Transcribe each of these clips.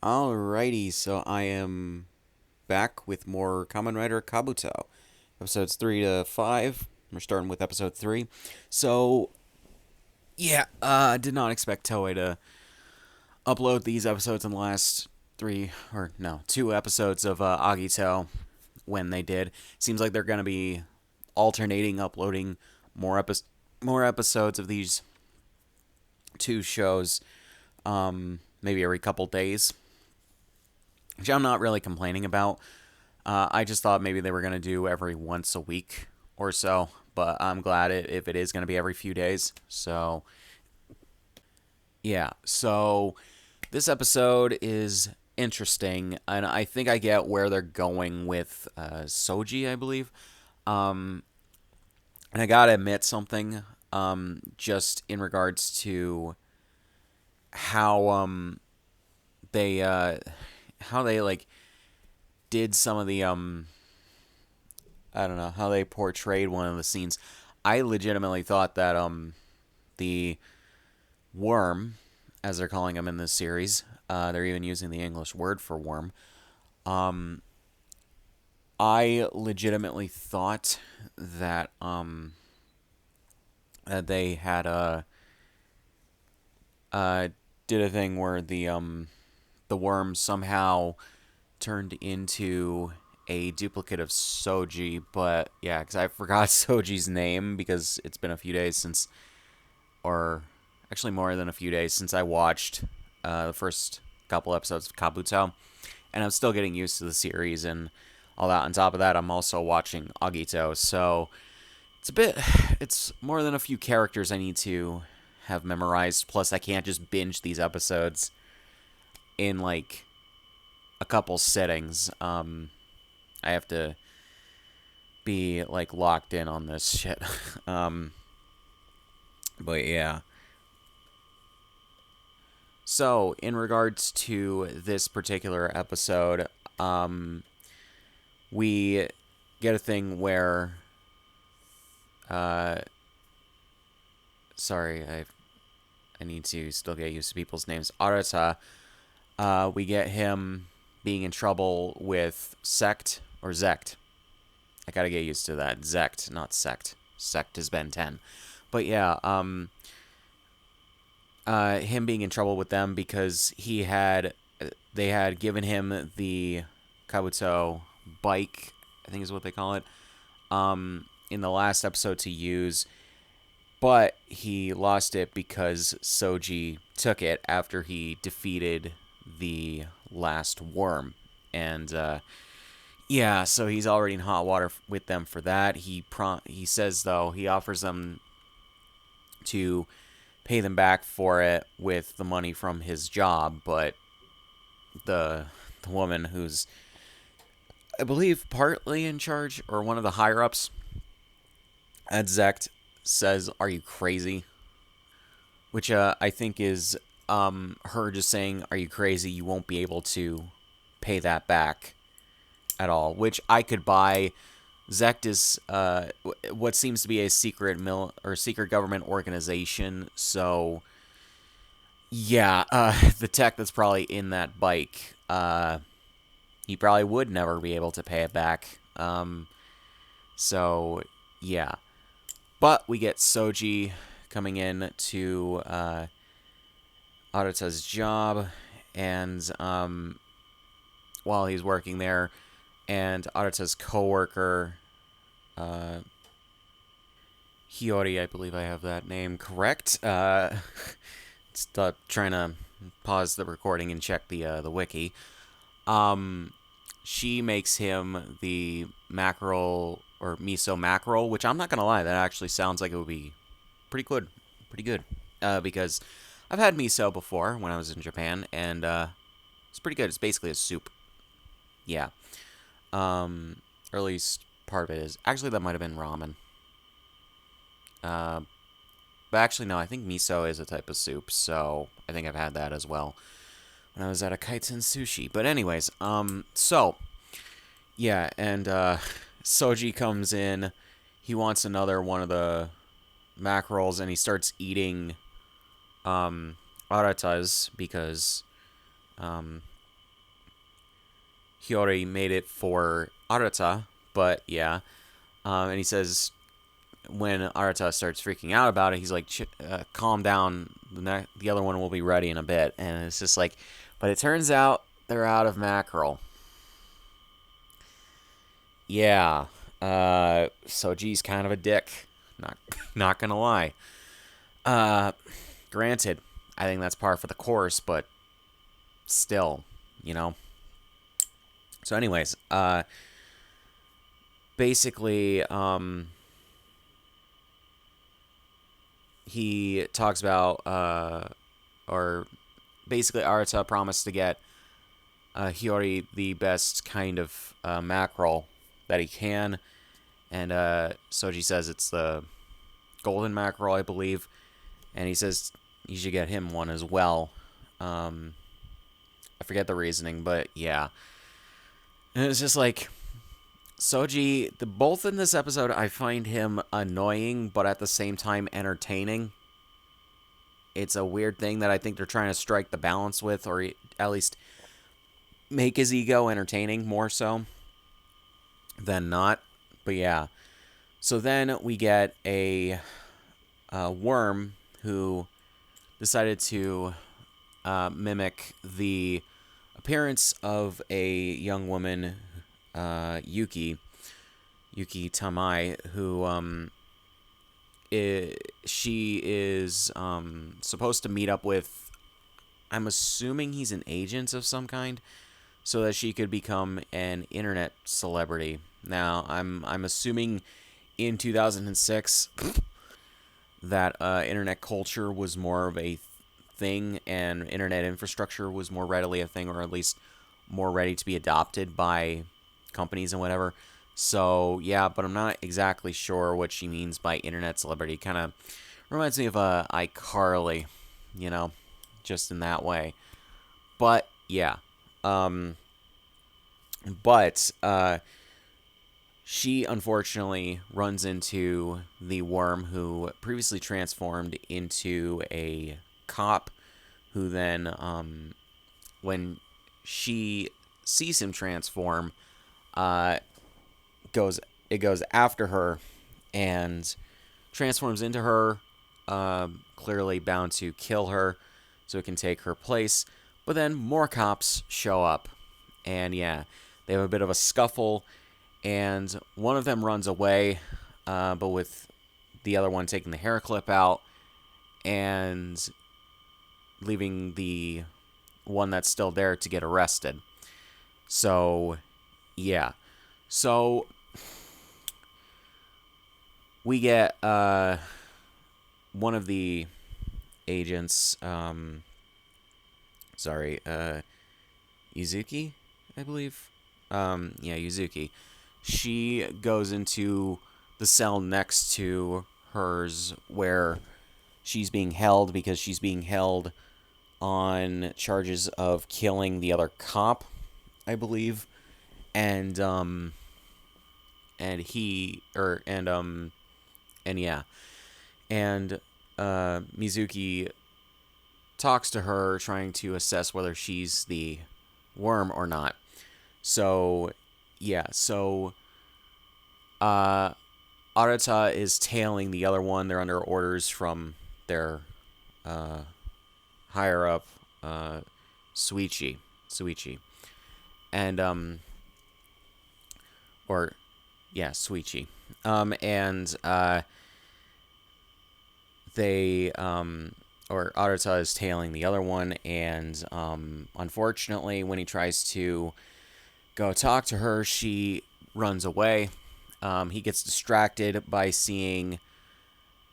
Alrighty, so I am back with more Kamen Rider Kabuto. Episodes 3 to 5. We're starting with episode 3. So, yeah, I did not expect Toei to upload these episodes in the last three, or no, two episodes of Agito when they did. Seems like they're going to be alternating uploading more, more episodes of these two shows, maybe every couple days, which I'm not really complaining about. I just thought maybe they were going to do every once a week or so, but I'm glad if it is going to be every few days. So, yeah. So, this episode is interesting, and I think I get where they're going with Soji, I believe. Um, and I gotta admit something, just in regards to how they how they like did some of the I don't know how they portrayed one of the scenes. I legitimately thought that the worm, as they're calling him in this series, they're even using the English word for worm. Um, I legitimately thought that they had did a thing where the worm somehow turned into a duplicate of Soji, but yeah, because I forgot Soji's name because it's been a few days since, or actually more than a few days since I watched the first couple episodes of Kabuto, and I'm still getting used to the series and all that. On top of that, I'm also watching Agito, so it's a bit, it's more than a few characters I need to have memorized. Plus, I can't just binge these episodes in like a couple settings. I have to be like locked in on this shit. um, but yeah. So, in regards to this particular episode, um, we get a thing where, uh, sorry, I need to still get used to people's names. Arata, we get him being in trouble with Sect or Zect. I gotta get used to that. Zect, not Sect. Sect has been 10. But yeah, him being in trouble with them because they had given him the Kabuto bike, I think is what they call it, in the last episode to use, but he lost it because Soji took it after he defeated the last worm. And yeah, so he's already in hot water with them for that. He says though he offers them to pay them back for it with the money from his job, but the woman who's I believe partly in charge or one of the higher ups at Zect says, "Are you crazy?" Which I think is her just saying, "Are you crazy? You won't be able to pay that back at all." Which I could buy. Zect is what seems to be a secret or secret government organization, so yeah, the tech that's probably in that bike, he probably would never be able to pay it back. So yeah, but we get Soji coming in to Arata's job, and while he's working there, and Arata's coworker, uh, Hiyori, I believe I have that name correct. Stop trying to pause the recording and check the wiki. Um, she makes him the mackerel or miso mackerel, which I'm not gonna lie, that actually sounds like it would be pretty good, pretty good. Because I've had miso before when I was in Japan, and it's pretty good. It's basically a soup. Yeah. Or at least part of it is. Actually, that might have been ramen. Uh, but actually, no. I think miso is a type of soup, so I think I've had that as well when I was at a Kaiten Sushi. But anyways, so yeah, and Soji comes in. He wants another one of the mackerels, and he starts eating Arata's because Hiyori made it for Arata, but yeah. And he says when Arata starts freaking out about it, he's like, calm down. The other one will be ready in a bit. And it's just like, but it turns out they're out of mackerel. Yeah. Soji's kind of a dick. Not gonna lie. Uh, Granted, I think that's par for the course, but still, you know. So, anyways, basically, he talks about, or basically, Arata promised to get Hiyori the best kind of mackerel that he can, and Soji says it's the golden mackerel, I believe, and he says you should get him one as well. I forget the reasoning, but yeah. And it's just like Soji, both in this episode, I find him annoying, but at the same time entertaining. It's a weird thing that I think they're trying to strike the balance with, or at least make his ego entertaining more so than not. But yeah. So then we get a worm who decided to mimic the appearance of a young woman, Yuki Tamai, who she is supposed to meet up with. I'm assuming he's an agent of some kind, so that she could become an internet celebrity. Now, I'm assuming in 2006 that internet culture was more of a thing, and internet infrastructure was more readily a thing, or at least more ready to be adopted by companies and whatever. So yeah, but I'm not exactly sure what she means by internet celebrity. Kind of reminds me of iCarly, you know, just in that way. But yeah, but she unfortunately runs into the worm who previously transformed into a cop, who then, when she sees him transform, goes after her and transforms into her, clearly bound to kill her so it can take her place. But then more cops show up, and yeah, they have a bit of a scuffle, and one of them runs away, but with the other one taking the hair clip out and leaving the one that's still there to get arrested. So, yeah. So, we get one of the agents, Yuzuki, I believe. Yeah, Yuzuki. She goes into the cell next to hers where she's being held, because she's being held on charges of killing the other cop, I believe. And yeah. And Mizuki talks to her, trying to assess whether she's the worm or not. So, yeah, so Arata is tailing the other one. They're under orders from their higher up, Suichi. And, Suichi. And they, or Arata is tailing the other one, and unfortunately, when he tries to go talk to her, she runs away. He gets distracted by seeing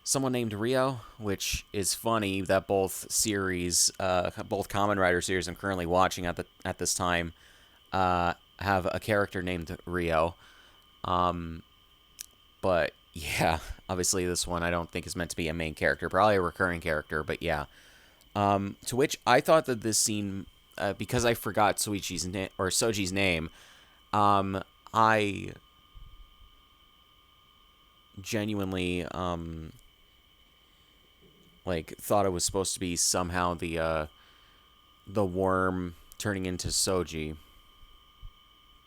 someone named Rio, which is funny that both series, both Kamen Rider series I'm currently watching at this time, have a character named Rio. But yeah, obviously this one I don't think is meant to be a main character, probably a recurring character, but yeah. To which I thought that this scene, because I forgot Soji's name, I genuinely thought it was supposed to be somehow the worm turning into Soji.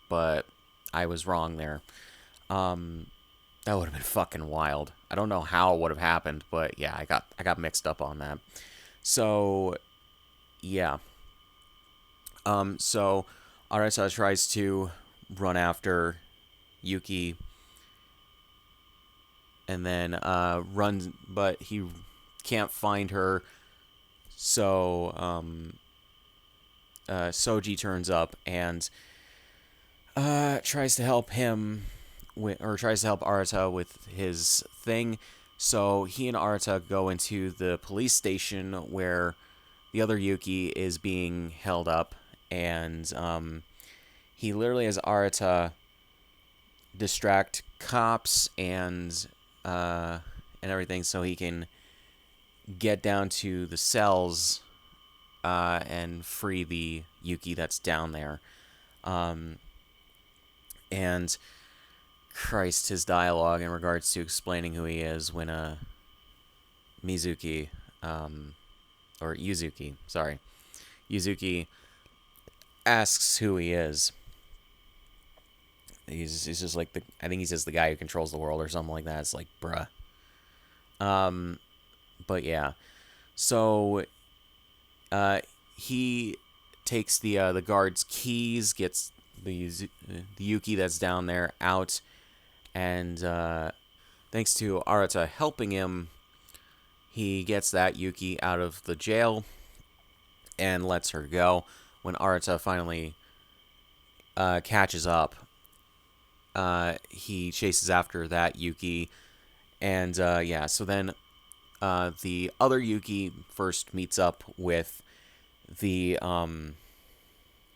but I was wrong there. That would have been fucking wild. I don't know how it would have happened, but yeah, I got mixed up on that. So yeah. So Arata tries to run after Yuki and then runs, but he can't find her. So Soji turns up and tries to help him tries to help Arata with his thing. So he and Arata go into the police station where the other Yuki is being held up, and he literally has Arata distract cops and everything, so he can get down to the cells and free the Yuki that's down there. And Christ, his dialogue in regards to explaining who he is when Mizuki, or Yuzuki, sorry, Yuzuki asks who he is. He's just like I think he says the guy who controls the world or something like that. It's like, bruh. But yeah, so he takes the guard's keys, gets the Yuki that's down there out, and thanks to Arata helping him, he gets that Yuki out of the jail and lets her go. When Arata finally catches up, he chases after that Yuki, and yeah, so then the other Yuki first meets up with the I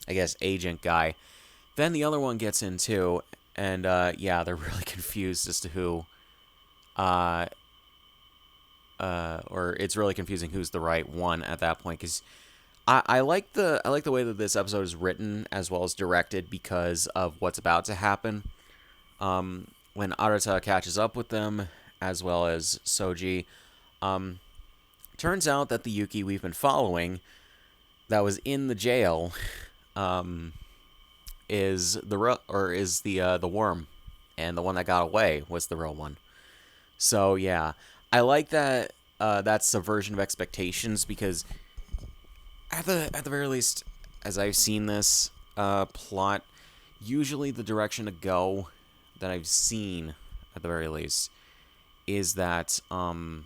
guess agent guy. Then the other one gets in too, and yeah, they're really confused as to who or it's really confusing who's the right one at that point, because I like the way that this episode is written as well as directed because of what's about to happen. When Arata catches up with them, as well as Soji, turns out that the Yuki we've been following that was in the jail is the worm, and the one that got away was the real one. So yeah, I like that. That's subversion of expectations, because at the very least, as I've seen this plot, usually the direction to go that I've seen at the very least is that the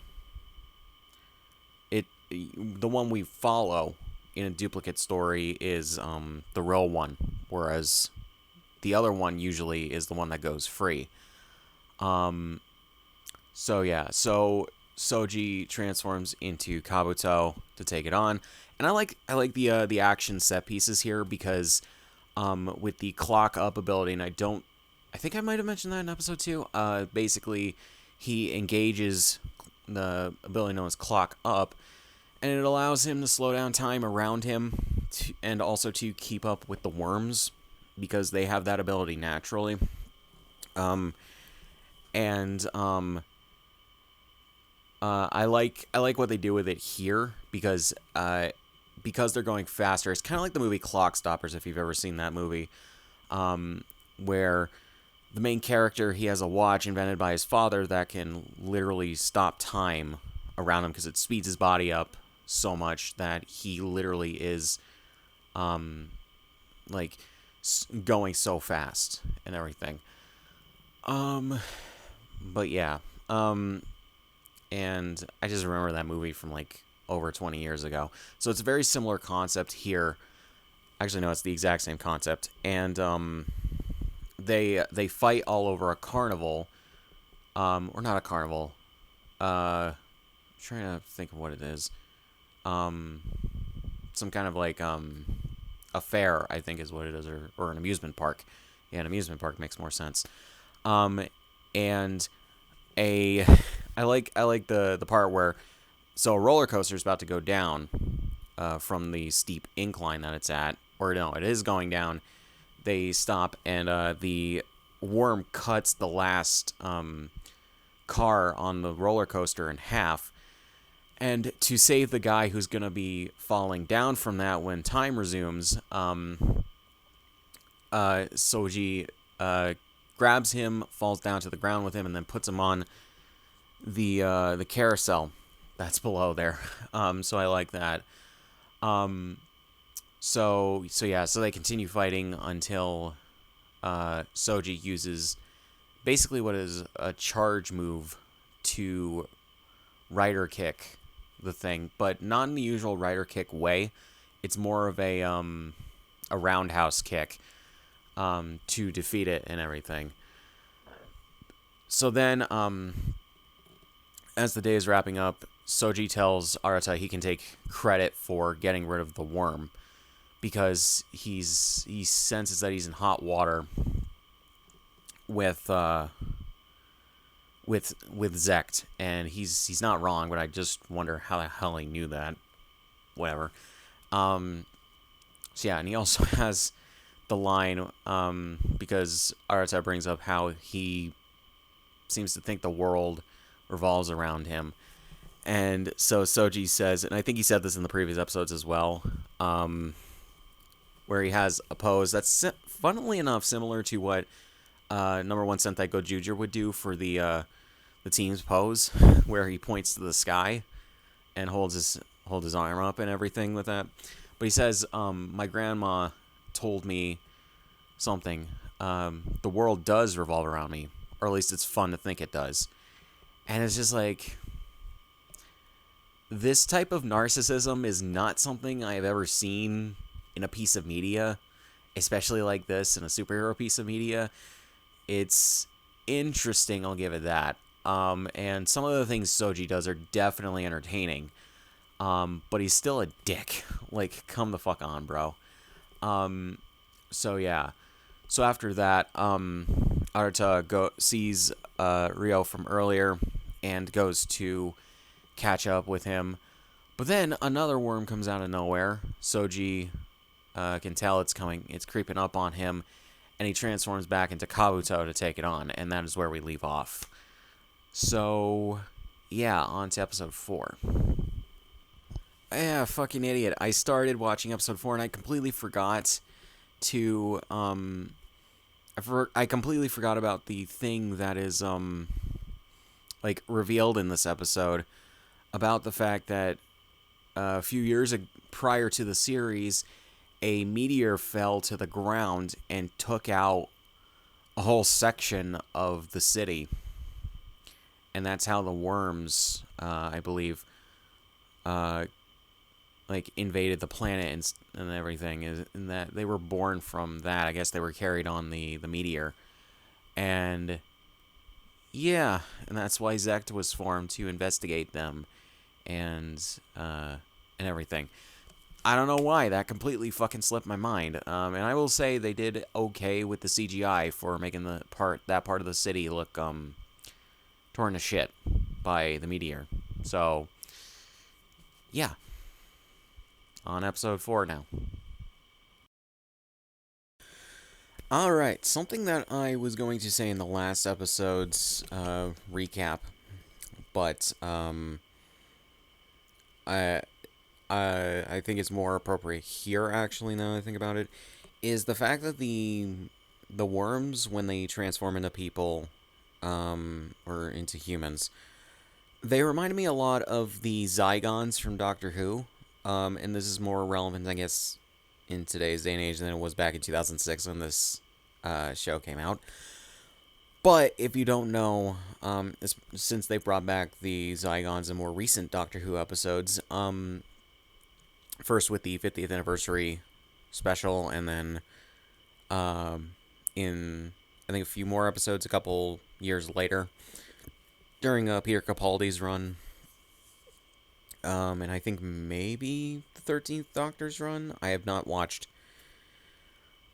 one we follow in a duplicate story is the real one, whereas the other one usually is the one that goes free. So yeah, so Soji transforms into Kabuto to take it on, and I like the action set pieces here, because with the clock up ability, and I think I might have mentioned that in episode 2. Basically, he engages the ability known as clock up, and it allows him to slow down time around him, and also to keep up with the worms, because they have that ability naturally. I like what they do with it here, because they're going faster. It's kind of like the movie Clock Stoppers, if you've ever seen that movie, where the main character, he has a watch invented by his father that can literally stop time around him, because it speeds his body up so much that he literally is going so fast and everything. But yeah, and I just remember that movie from like over 20 years ago. So it's a very similar concept here. Actually, no, it's the exact same concept. And they fight all over a carnival, or not a carnival. I'm trying to think of what it is. Some kind of like a fair, I think is what it is, or an amusement park. Yeah, an amusement park makes more sense. And I like the part where, so a roller coaster is about to go down from the steep incline that it's at, or no, it is going down. They stop, and the worm cuts the last car on the roller coaster in half. And to save the guy who's going to be falling down from that when time resumes, Soji grabs him, falls down to the ground with him, and then puts him on the carousel that's below there. So I like that. So they continue fighting until Soji uses basically what is a charge move to rider kick the thing, but not in the usual rider kick way. It's more of a roundhouse kick to defeat it and everything. So then, as the day is wrapping up, Soji tells Arata he can take credit for getting rid of the worm because he senses that he's in hot water with Zect, and he's not wrong, but I just wonder how the hell he knew that. Whatever. So yeah, and he also has the line because Arata brings up how he seems to think the world revolves around him. And so Soji says, and I think he said this in the previous episodes as well, where he has a pose that's, funnily enough, similar to what number 1 Sentai Gojuger would do for the team's pose, where he points to the sky and holds his arm up and everything with that. But he says, my grandma told me something. The world does revolve around me, or at least it's fun to think it does. And it's just like, this type of narcissism is not something I have ever seen in a piece of media, especially like this in a superhero piece of media. It's interesting, I'll give it that. And some of the things Soji does are definitely entertaining. But he's still a dick. Like, come the fuck on, bro. So yeah. So after that, Arata sees Ryo from earlier and goes to catch up with him. But then another worm comes out of nowhere. Soji can tell it's coming. It's creeping up on him. And he transforms back into Kabuto to take it on. And that is where we leave off. So, yeah, on to episode 4. Yeah, fucking idiot. I started watching episode 4 and I completely forgot to, I completely forgot about the thing that is, like, revealed in this episode about the fact that a few years prior to the series, a meteor fell to the ground and took out a whole section of the city. And that's how the worms, I believe, like, invaded the planet and everything. And that they were born from that. I guess they were carried on the meteor. And yeah, and that's why Zect was formed, to investigate them and everything. I don't know why. That completely fucking slipped my mind. And I will say they did okay with the CGI for making that part of the city look torn to shit by the meteor. So, yeah. On episode 4 now. Alright, something that I was going to say in the last episode's recap, but I think it's more appropriate here, actually, now that I think about it, is the fact that the worms, when they transform into people, or into humans, they remind me a lot of the Zygons from Doctor Who, and this is more relevant, I guess, in today's day and age than it was back in 2006 when this show came out. But if you don't know, since they brought back the Zygons in more recent Doctor Who episodes, first with the 50th anniversary special, and then in, I think, a few more episodes a couple years later, during Peter Capaldi's run, and I think maybe the 13th Doctor's run. I have not watched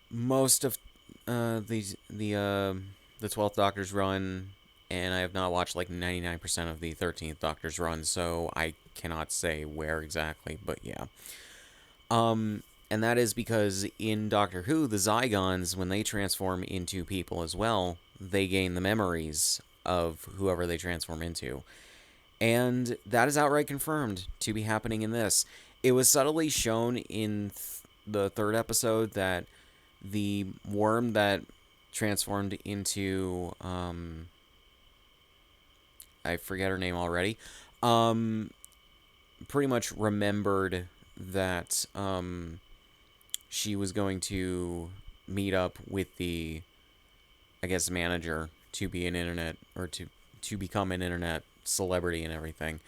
most of the 12th Doctor's run, and I have not watched like 99% of the 13th Doctor's run, so I cannot say where exactly, but yeah. And that is because in Doctor Who, the Zygons, when they transform into people as well, they gain the memories of whoever they transform into. And that is outright confirmed to be happening in this. It was subtly shown in the 3rd episode that the worm that transformed into I forget her name already. Pretty much remembered that she was going to meet up with the, I guess, manager to be an internet, or to become an internet celebrity and everything.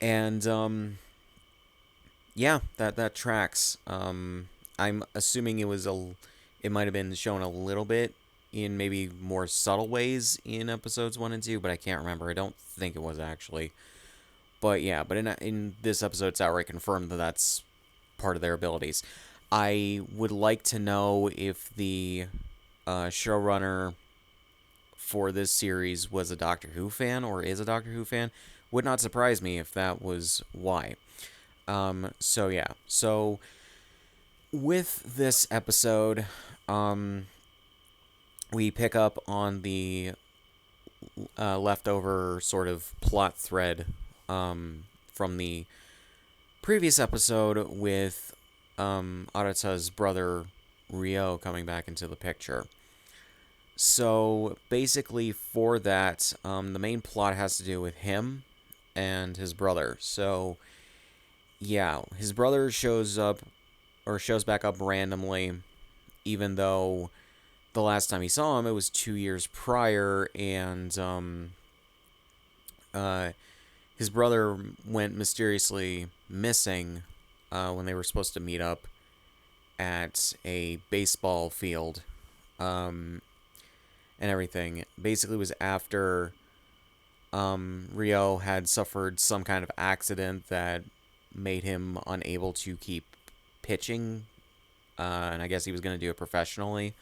And yeah, that tracks. I'm assuming it might have been shown a little bit in maybe more subtle ways in episodes 1 and 2, but I can't remember. I don't think it was actually. But yeah, but in this episode, it's outright confirmed that that's part of their abilities. I would like to know if the showrunner for this series was a Doctor Who fan or is a Doctor Who fan. Would not surprise me if that was why. So yeah. So with this episode, we pick up on the leftover sort of plot thread from the previous episode with Arata's brother Ryo coming back into the picture. So basically, for that, the main plot has to do with him and his brother. So yeah, his brother shows back up randomly, even though the last time he saw him, it was 2 years prior, and his brother went mysteriously missing when they were supposed to meet up at a baseball field, and everything. Basically, it was after Ryo had suffered some kind of accident that made him unable to keep pitching, and I guess he was going to do it professionally.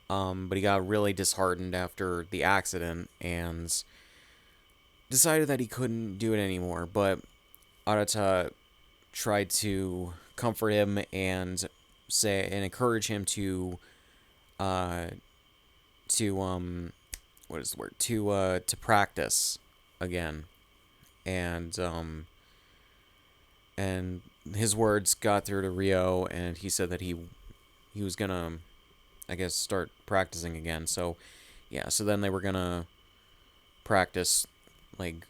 But he got really disheartened after the accident and decided that he couldn't do it anymore. But Arata tried to comfort him and encourage him to what is the word, to practice again, and his words got through to Ryo, and he said that he was gonna, I guess, start practicing again. So yeah, so then they were gonna practice, like,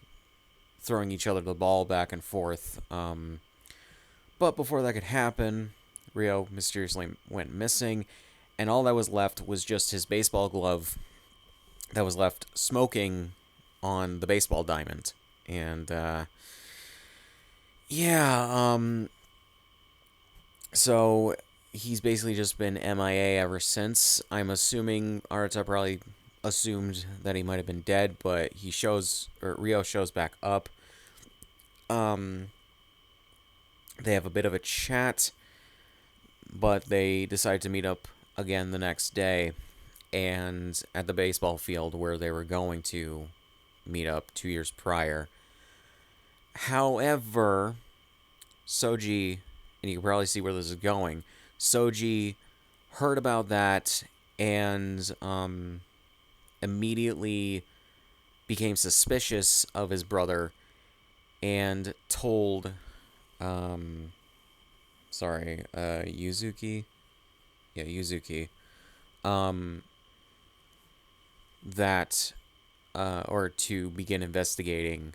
throwing each other the ball back and forth. But before that could happen, Ryo mysteriously went missing, and all that was left was just his baseball glove that was left smoking on the baseball diamond. And yeah, so he's basically just been MIA ever since. I'm assuming Arata probably assumed that he might have been dead, but Ryo shows back up. They have a bit of a chat, but they decide to meet up again the next day, and at the baseball field where they were going to meet up 2 years prior. However, Soji, and you can probably see where this is going, Soji heard about that and immediately became suspicious of his brother and told Yuzuki, that or to begin investigating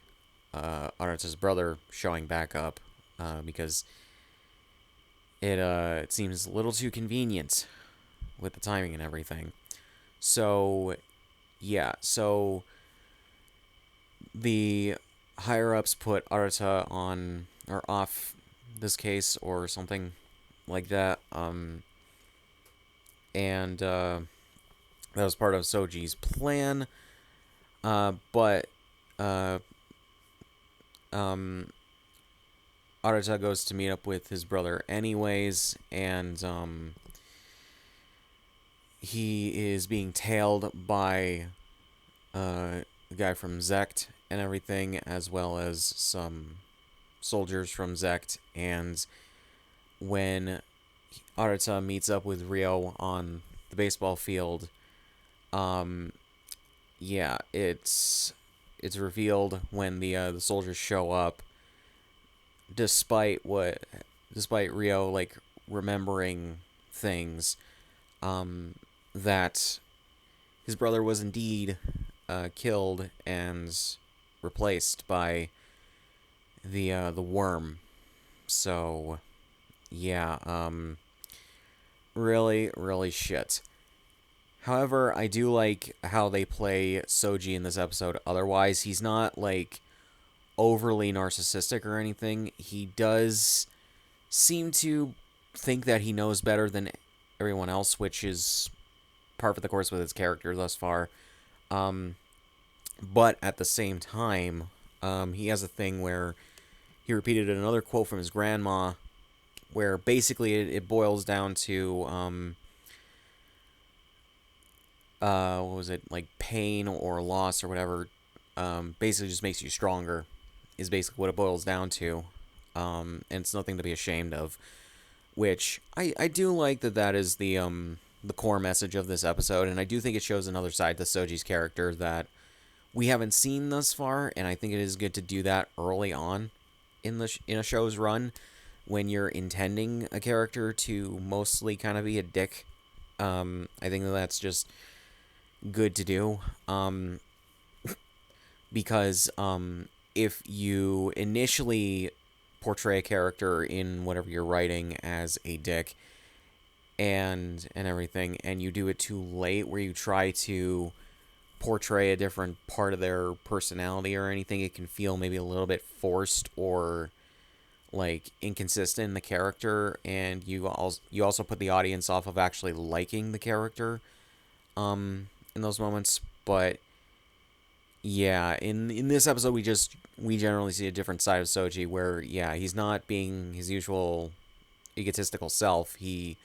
Arata's brother showing back up, because it seems a little too convenient with the timing and everything. So yeah, so the higher ups put Arata on or off this case or something like that, and that was part of Soji's plan. But Arata goes to meet up with his brother anyways, and he is being tailed by the guy from Zect and everything, as well as some soldiers from Zect. And when Arata meets up with Ryo on the baseball field, yeah, it's revealed when the soldiers show up, despite Ryo, like, remembering things, that his brother was indeed killed and replaced by the worm. So yeah, really, really shit. However, I do like how they play Soji in this episode. Otherwise, he's not like overly narcissistic or anything. He does seem to think that he knows better than everyone else, which is par for the course with his character thus far. Um, but at the same time, he has a thing where he repeated another quote from his grandma, where basically it boils down to what was it, like pain or loss or whatever, basically just makes you stronger, is basically what it boils down to. And it's nothing to be ashamed of, which I do like that is the core message of this episode, and I do think it shows another side to Soji's character that we haven't seen thus far, and I think it is good to do that early on in a show's run when you're intending a character to mostly kind of be a dick. I think that's just good to do. Because if you initially portray a character in whatever you're writing as a dick and everything, and you do it too late, where you try to portray a different part of their personality or anything, it can feel maybe a little bit forced or like inconsistent in the character, and you also put the audience off of actually liking the character in those moments. But yeah, in this episode we generally see a different side of Soji, where yeah, he's not being his usual egotistical self. He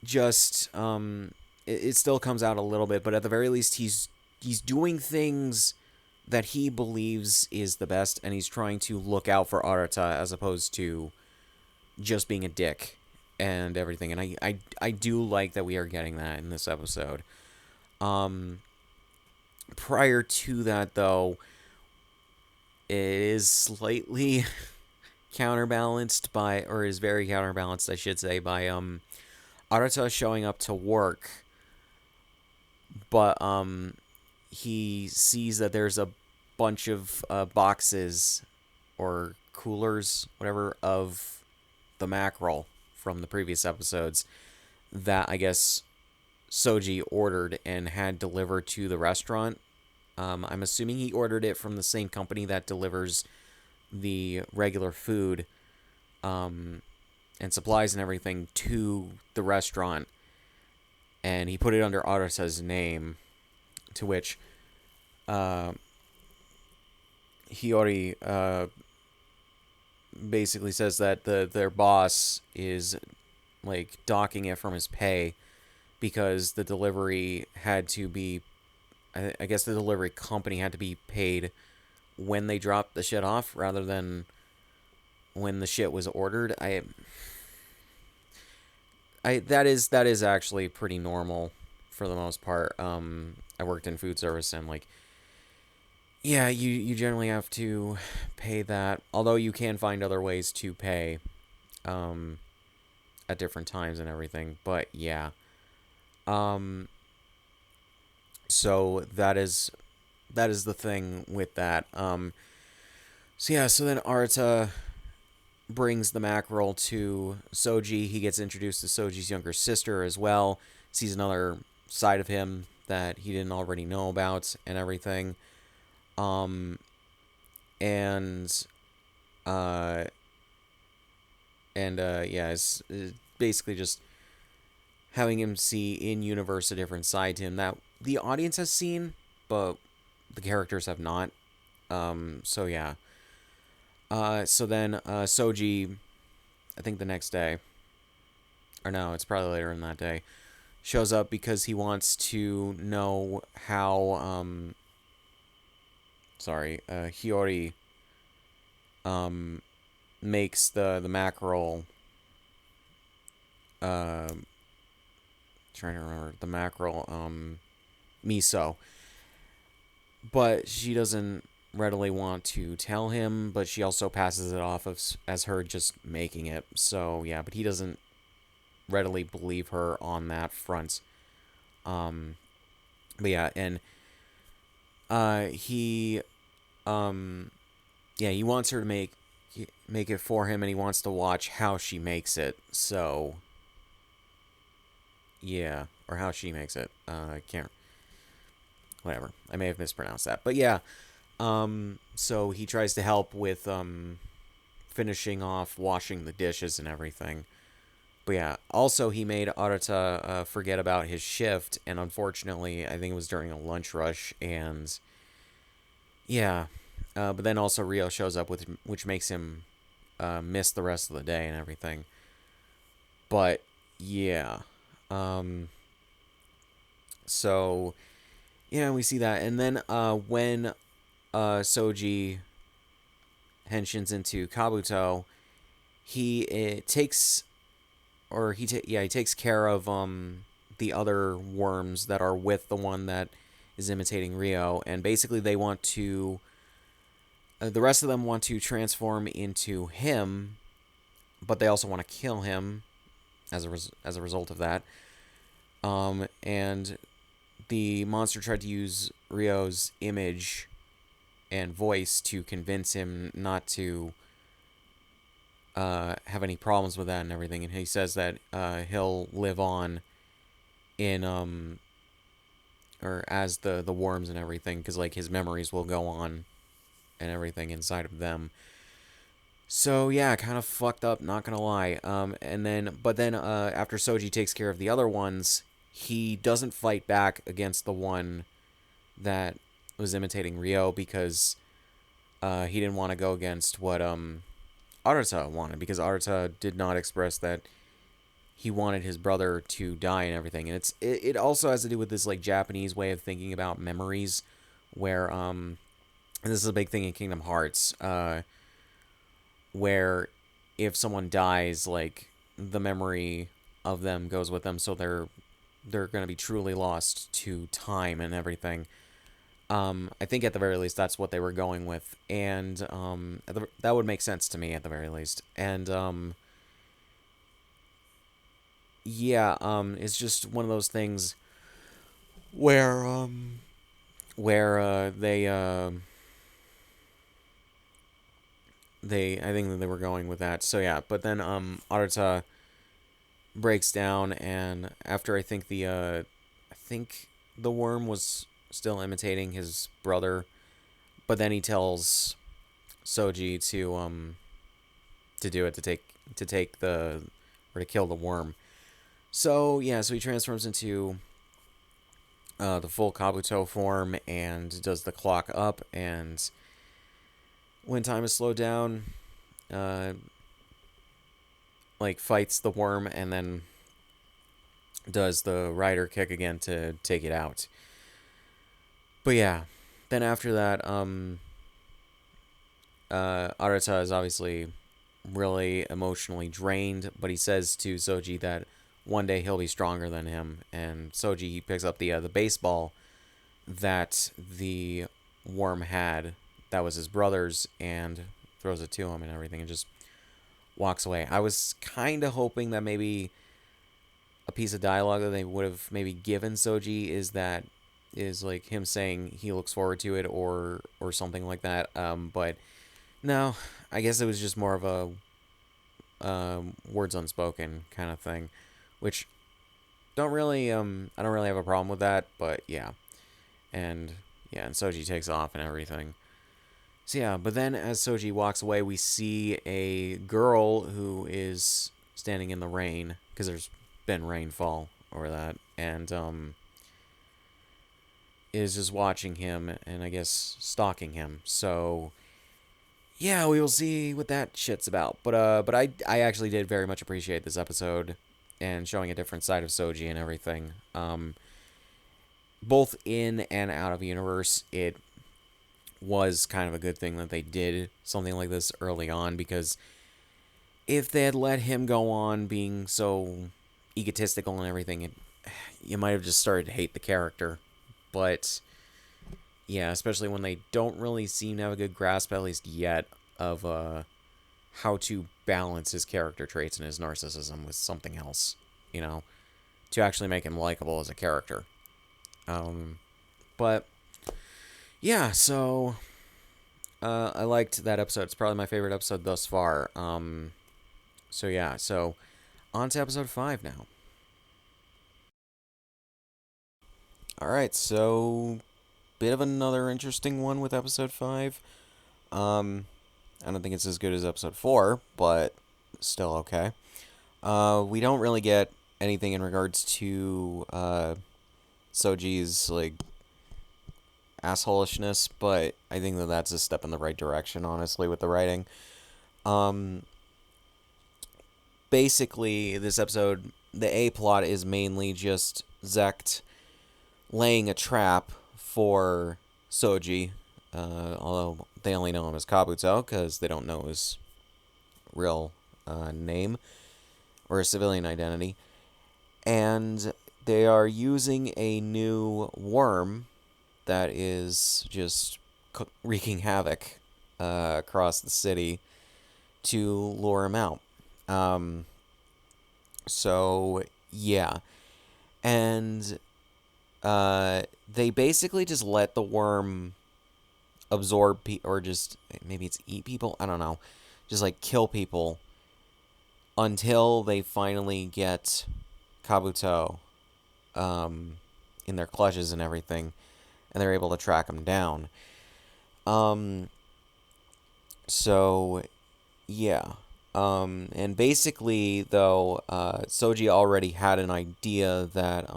just it still comes out a little bit, but at the very least he's doing things that he believes is the best, and he's trying to look out for Arata as opposed to just being a dick and everything. And I do like that we are getting that in this episode. Prior to that, though, it is slightly counterbalanced by, or is very counterbalanced, I should say, by Arata showing up to work, but he sees that there's a bunch of boxes or coolers, whatever, of the mackerel from the previous episodes that I guess Soji ordered and had delivered to the restaurant. I'm assuming he ordered it from the same company that delivers the regular food and supplies and everything to the restaurant, and he put it under Arata's name, to which Hiyori basically says that their boss is like docking it from his pay because the delivery had to be, I guess the delivery company had to be paid when they dropped the shit off rather than when the shit was ordered. That is actually pretty normal for the most part. I worked in food service, and like, yeah, you generally have to pay that, although you can find other ways to pay at different times and everything. But yeah. So that is the thing with that. So yeah, so then Arata brings the mackerel to Soji. He gets introduced to Soji's younger sister as well. Sees another side of him that he didn't already know about and everything. Yeah, it's basically just having him see in universe a different side to him that the audience has seen, but the characters have not. So yeah. So then Soji, I think the next day, or no, it's probably later in that day, shows up because he wants to know how Hiyori makes the mackerel. Trying to remember the mackerel miso, but she doesn't readily want to tell him. But she also passes it off as her just making it. So yeah, but he doesn't readily believe her on that front. Um, but yeah, and he yeah, he wants her to make it for him, and he wants to watch how she makes it. So yeah, or how she makes it. I can't. Whatever. I may have mispronounced that, but yeah. So he tries to help with finishing off washing the dishes and everything. But yeah, also he made Arata forget about his shift, and unfortunately, I think it was during a lunch rush, and yeah. But then also Rio shows up with, which makes him miss the rest of the day and everything. But yeah, um, so yeah, we see that, and then when Soji henshins into Kabuto, he takes he takes care of the other worms that are with the one that is imitating Rio, and basically they want to the rest of them want to transform into him, but they also want to kill him as a result of that. And the monster tried to use Rio's image and voice to convince him not to have any problems with that and everything. And he says that he'll live on in or as the worms and everything, because like his memories will go on and everything inside of them. So yeah, kind of fucked up, not gonna lie. But then after Soji takes care of the other ones, he doesn't fight back against the one that was imitating Rio, because he didn't want to go against what Arata wanted, because Arata did not express that he wanted his brother to die and everything. And it also has to do with this like Japanese way of thinking about memories, where and this is a big thing in Kingdom Hearts, where if someone dies, like the memory of them goes with them, so they're going to be truly lost to time and everything. I think at the very least that's what they were going with, and that would make sense to me at the very least. And yeah, it's just one of those things where they I think that they were going with that. So yeah, but then Arata breaks down, and after I think the worm was still imitating his brother, but then he tells Soji to do it, to take the or to kill the worm. So yeah, so he transforms into the full Kabuto form and does the clock up, and when time is slowed down, uh, like fights the worm and then does the rider kick again to take it out. But yeah, then after that, Arata is obviously really emotionally drained, but he says to Soji that one day he'll be stronger than him. And Soji, he picks up the baseball that the worm had, that was his brother's, and throws it to him and everything, and just walks away. I was kind of hoping that maybe a piece of dialogue that they would have maybe given Soji is like him saying he looks forward to it, or something like that. But no, I guess it was just more of a words unspoken kind of thing, which don't really I don't really have a problem with that. But yeah, and and Soji takes off and everything. So yeah, but then as Soji walks away, we see a girl who is standing in the rain, because there's been rainfall over that, and is just watching him and I guess stalking him. So yeah, we will see what that shit's about. But I actually did very much appreciate this episode and showing a different side of Soji and everything. Both in and out of universe, it was kind of a good thing that they did something like this early on, because if they had let him go on being so egotistical and everything, you might have just started to hate the character. But yeah, especially when they don't really seem to have a good grasp, at least yet, of how to balance his character traits and his narcissism with something else. you know, to actually make him likable as a character. But yeah, so I liked that episode. It's probably my favorite episode thus far. So yeah, so on to episode 5 now. All right, so bit of another interesting one with episode 5. I don't think it's as good as episode 4, but still okay. We don't really get anything in regards to Soji's like assholishness, but I think that that's a step in the right direction, honestly, with the writing. Um, Basically, this episode, the A plot is mainly just Zect laying a trap for Soji, although they only know him as Kabuto because they don't know his real name or his civilian identity. And they are using a new worm that is just wreaking havoc across the city to lure him out. Um, so, yeah. And they basically just let the worm absorb or just maybe it's eat people. I don't know. Just like kill people until they finally get Kabuto in their clutches and everything, and they're able to track him down. Um, so yeah. And basically, though, Soji already had an idea that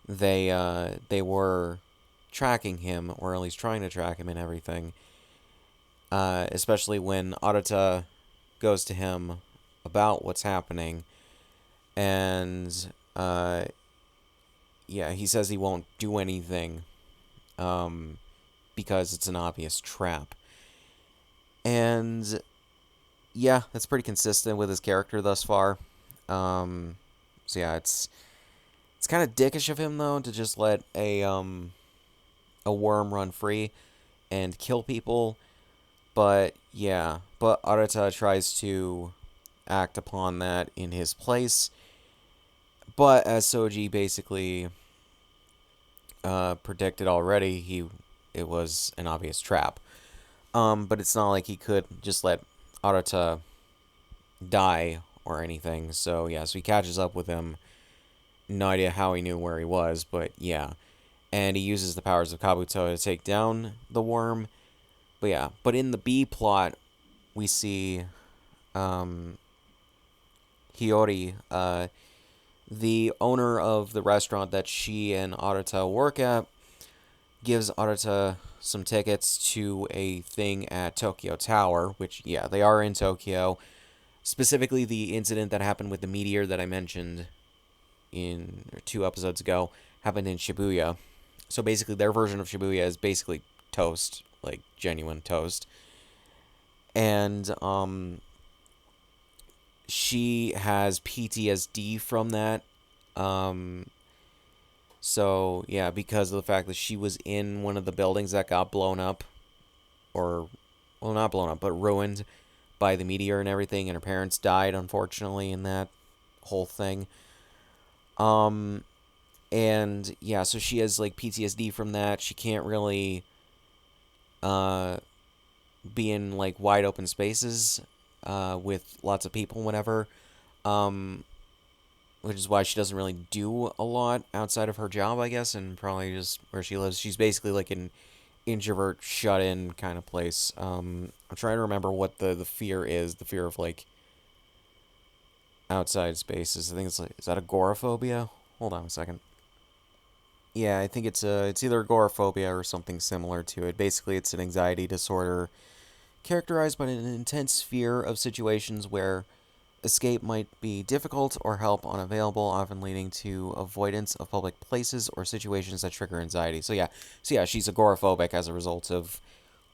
they were tracking him, or at least trying to track him and everything. Especially when Arata goes to him about what's happening, and yeah, he says he won't do anything, because it's an obvious trap. And yeah, that's pretty consistent with his character thus far. So yeah, it's kind of dickish of him though to just let a worm run free and kill people. But yeah, but Arata tries to act upon that in his place. But as Soji basically predicted already, it was an obvious trap. But it's not like he could just let Arata die or anything. So yeah, so he catches up with him. No idea how he knew where he was, but yeah. And he uses the powers of Kabuto to take down the worm. But yeah, but in the B plot, we see Hiyori, the owner of the restaurant that she and Arata work at, gives Arata some tickets to a thing at Tokyo Tower, which, yeah, they are in Tokyo. Specifically, the incident that happened with the meteor that I mentioned in 2 episodes ago happened in Shibuya. So basically, their version of Shibuya is basically toast, like genuine toast. And she has PTSD from that. So yeah, because of the fact that she was in one of the buildings that got blown up, or well, not blown up, but ruined by the meteor and everything, and her parents died unfortunately in that whole thing. And yeah, so she has like PTSD from that. She can't really be in like wide open spaces with lots of people whenever. Which is why she doesn't really do a lot outside of her job, I guess, and probably just where she lives. She's basically like an introvert, shut-in kind of place. I'm trying to remember what the fear is. The fear of like outside spaces. I think it's like, is that agoraphobia? Hold on a second. Yeah, I think it's either agoraphobia or something similar to it. Basically, it's an anxiety disorder characterized by an intense fear of situations where escape might be difficult or help unavailable, often leading to avoidance of public places or situations that trigger anxiety. So yeah, she's agoraphobic as a result of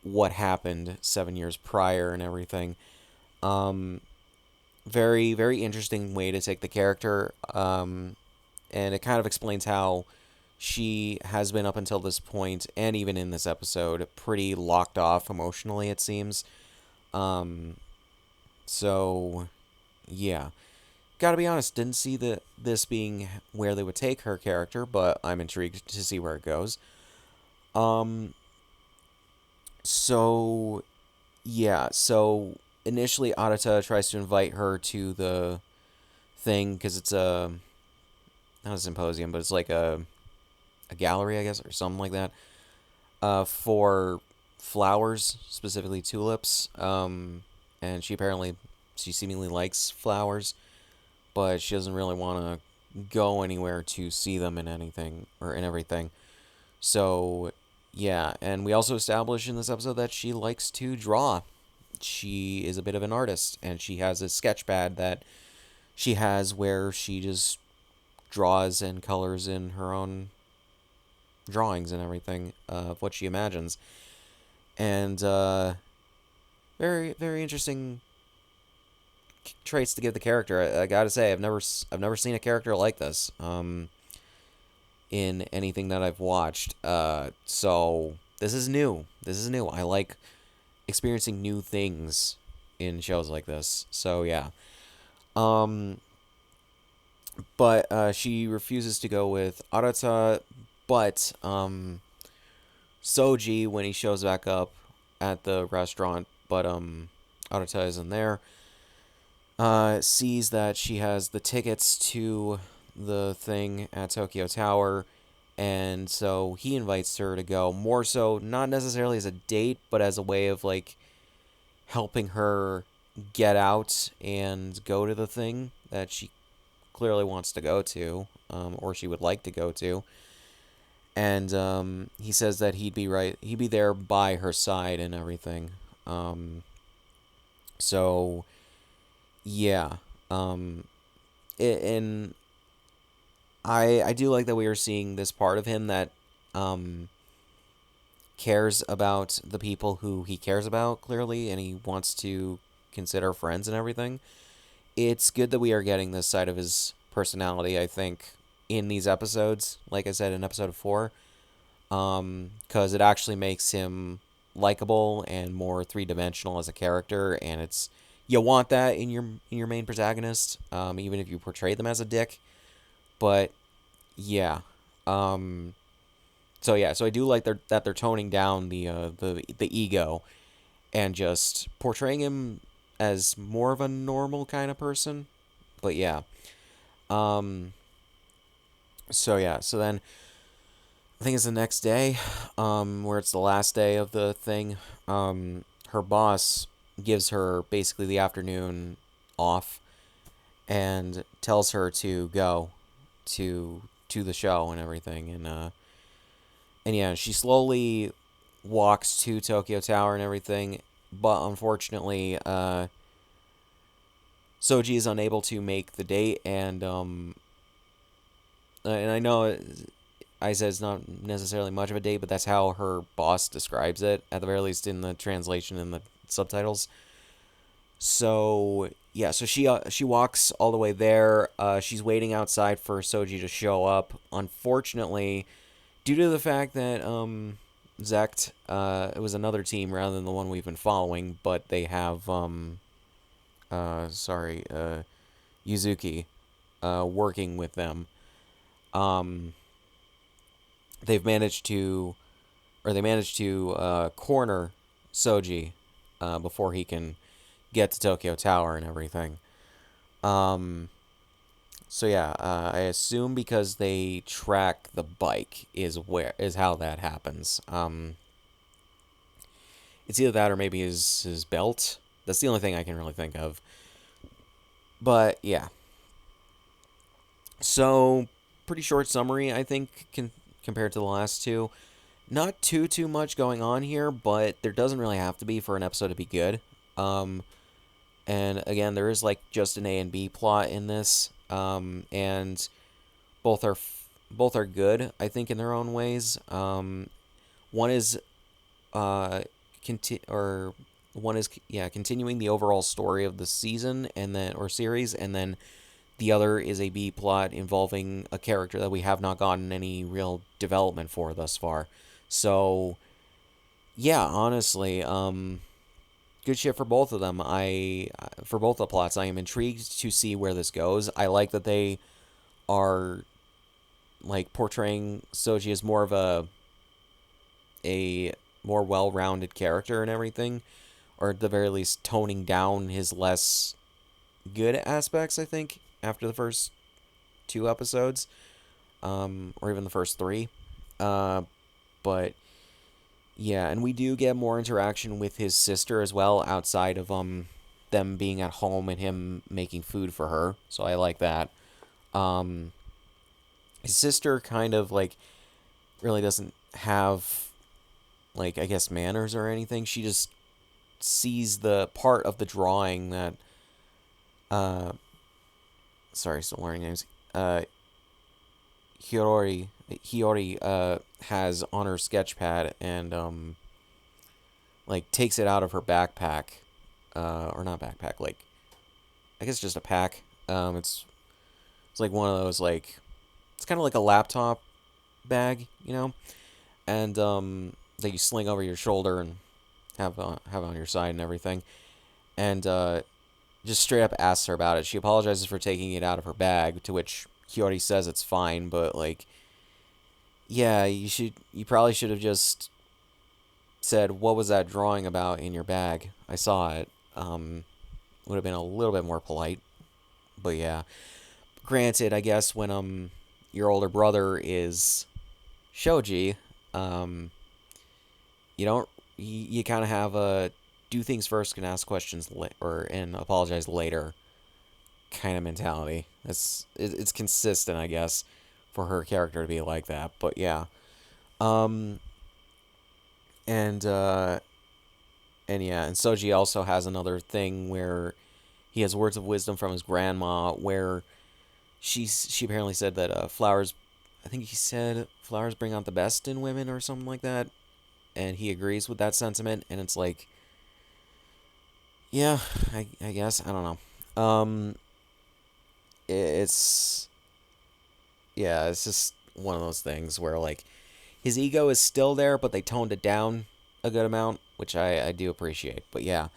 what happened 7 years prior and everything. Very, very interesting way to take the character, and it kind of explains how she has been up until this point, and even in this episode, pretty locked off emotionally, it seems. So, yeah. gotta be honest, didn't see this being where they would take her character, but I'm intrigued to see where it goes. Um, so yeah, so initially Arata tries to invite her to the thing because it's a not a symposium, but it's like a gallery, I guess, or something like that. For flowers, specifically tulips. And she seemingly likes flowers, but she doesn't really want to go anywhere to see them in anything or in everything. So, yeah, and we also establish in this episode that she likes to draw. She is a bit of an artist, and she has a sketch pad that she has where she just draws and colors in her own drawings and everything of what she imagines. And very very interesting traits to give the character. I gotta say, I've never seen a character like this in anything that I've watched. So this is new. This is new. I like experiencing new things in shows like this. So yeah. Um, but she refuses to go with Arata. But Soji, when he shows back up at the restaurant, but Arata isn't there, sees that she has the tickets to the thing at Tokyo Tower, and so he invites her to go. More so, not necessarily as a date, but as a way of like helping her get out and go to the thing that she clearly wants to go to, or she would like to go to. And he says that he'd be there by her side and everything. So yeah, and I do like that we are seeing this part of him that um cares about the people who he cares about clearly, and he wants to consider friends and everything. It's good that we are getting this side of his personality, I think, in these episodes. Like I said in episode 4, because it actually makes him likable and more three-dimensional as a character, and it's you want that in your main protagonist, even if you portray them as a dick. But yeah, um, so yeah, so I do like that they're toning down the ego and just portraying him as more of a normal kind of person. But yeah, um, so yeah, so then I think it's the next day, where it's the last day of the thing. Her boss gives her basically the afternoon off and tells her to go to the show and everything. And yeah, she slowly walks to Tokyo Tower and everything, but unfortunately, Soji is unable to make the date, and I know I said it's not necessarily much of a date, but that's how her boss describes it, at the very least in the translation and the subtitles. So yeah, so she walks all the way there. She's waiting outside for Soji to show up. Unfortunately, due to the fact that Zect it was another team rather than the one we've been following, but they have sorry Yuzuki working with them. Um, they've managed to they managed to corner Soji before he can get to Tokyo Tower and everything. Um, so yeah, I assume because they track the bike is how that happens. It's either that or maybe his belt. That's the only thing I can really think of. But yeah, so pretty short summary I think compared to the last two. Not too much going on here, but there doesn't really have to be for an episode to be good. Um, and again, there is like just an A and B plot in this, and both are both are good, I think, in their own ways. One is uh, or one is continuing the overall story of the season and then or series, and then the other is a B plot involving a character that we have not gotten any real development for thus far. So yeah, honestly, good shit for both of them. For both the plots, I am intrigued to see where this goes. I like that they are like portraying Soji as more of a more well-rounded character and everything, or at the very least toning down his less good aspects. I think after the first 2 episodes, or even the first 3, but yeah, and we do get more interaction with his sister as well, outside of them being at home and him making food for her. So I like that. Um, his sister kind of like really doesn't have like, I guess, manners or anything. She just sees the part of the drawing that uh sorry, still learning names. Hiyori has on her sketch pad, and like takes it out of her backpack, or not backpack, like I guess just a pack. It's like one of those, like, it's kind of like a laptop bag, and that you sling over your shoulder and have on your side and everything, and just straight up asks her about it. She apologizes for taking it out of her bag, to which Hiyori says it's fine, but like, yeah, you probably should have just said, what was that drawing about in your bag? I saw it. Would have been a little bit more polite. But yeah. Granted, I guess when your older brother is Shoji, you don't you kind of have a do things first and ask questions and apologize later kind of mentality. It's consistent, I guess, for her character to be like that. But yeah. Um and and Soji also has another thing where he has words of wisdom from his grandma, where she apparently said that flowers, I think he said flowers bring out the best in women or something like that, and he agrees with that sentiment. And it's like, yeah, I guess, I don't know. It's yeah, it's just one of those things where like his ego is still there, but they toned it down a good amount, which I do appreciate. But yeah,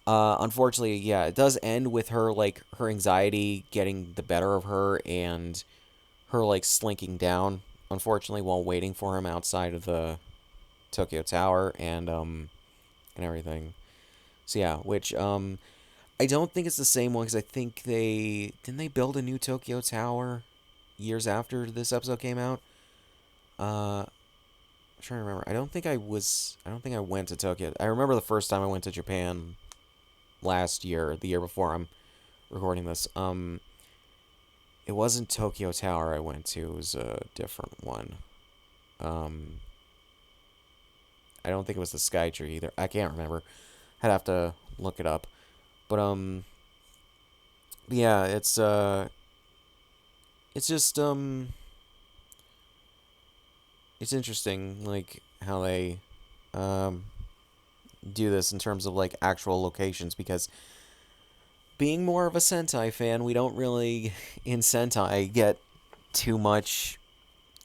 unfortunately, yeah, it does end with her, like, her anxiety getting the better of her, and her, like, slinking down, unfortunately, while waiting for him outside of the Tokyo Tower, and everything. So yeah, which I don't think it's the same one, because I think they build a new Tokyo Tower years after this episode came out. I'm trying to remember. I don't think I went to Tokyo. I remember the first time I went to Japan last year, the year before I'm recording this. It wasn't Tokyo Tower I went to. It was a different one. I don't think it was the Skytree either. I can't remember. I'd have to look it up. But yeah, it's just it's interesting, like, how they do this in terms of like actual locations, because being more of a Sentai fan, we don't really in Sentai get too much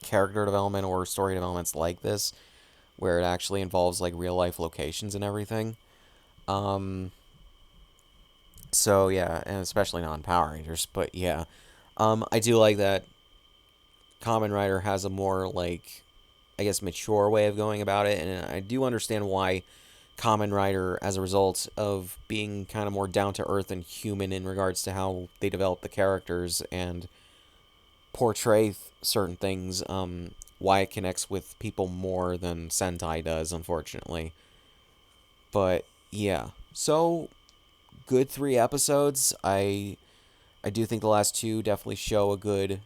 character development or story developments like this, where it actually involves like real life locations and everything. Um, so yeah, and especially not in Power Rangers, but yeah, I do like that Kamen Rider has a more, like, I guess, mature way of going about it, and I do understand why Kamen Rider, as a result of being kind of more down to earth and human in regards to how they develop the characters and portray certain things, why it connects with people more than Sentai does, unfortunately. But yeah, so good 3 episodes. I do think the last 2 definitely show a good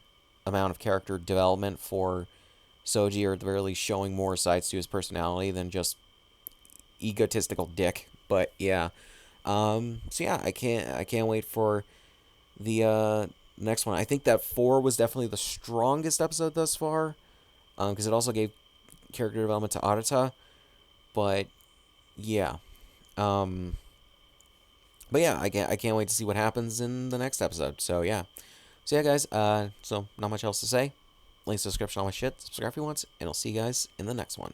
amount of character development for Soji, or at the very least showing more sides to his personality than just egotistical dick. But yeah, so yeah, I can't wait for the next one. I think that 4 was definitely the strongest episode thus far, because it also gave character development to Arata. But yeah, um, but yeah, I can't wait to see what happens in the next episode. So yeah, guys. So not much else to say. Links to the description, all my shit. Subscribe if you want, and I'll see you guys in the next one.